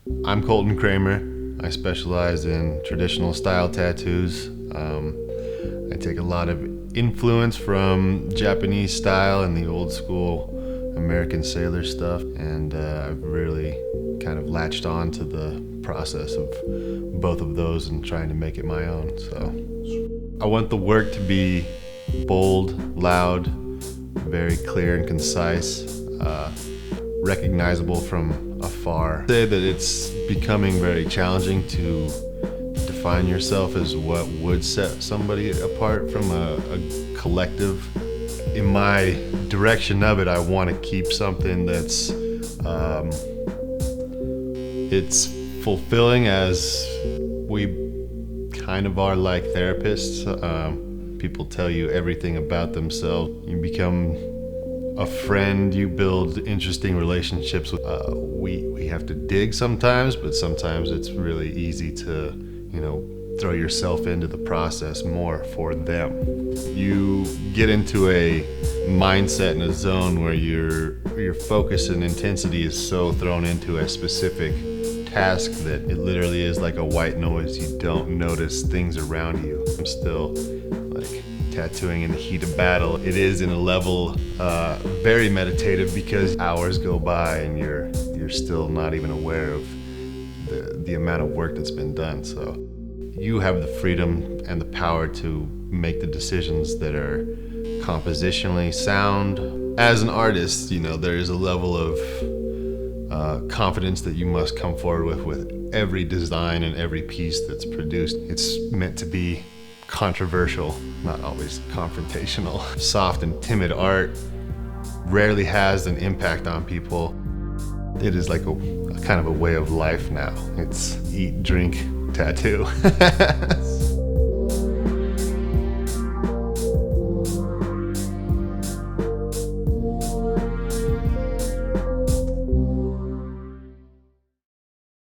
I'm Colton Kramer. I specialize in traditional style tattoos. I take a lot of influence from Japanese style and the old school American sailor stuff, and I've really kind of latched on to the process of both of those and trying to make it my own. So I want the work to be bold, loud, very clear and concise, recognizable from afar. I'd say that it's becoming very challenging to define yourself as what would set somebody apart from a collective. In my direction of it, I want to keep something that's it's fulfilling, as we kind of are like therapists. People tell you everything about themselves. You become a friend, you build interesting relationships with. We have to dig sometimes, but sometimes it's really easy to, throw yourself into the process more for them. You get into a mindset and a zone where your focus and intensity is so thrown into a specific task that it literally is like a white noise. You don't notice things around you. I'm still like tattooing in the heat of battle. It is in a level very meditative, because hours go by and you're still not even aware of the amount of work that's been done. So you have the freedom and the power to make the decisions that are compositionally sound. As an artist, there is a level of confidence that you must come forward with every design and every piece that's produced. It's meant to be controversial, not always confrontational. Soft and timid art rarely has an impact on people. It is like a kind of a way of life now. It's eat, drink, tattoo.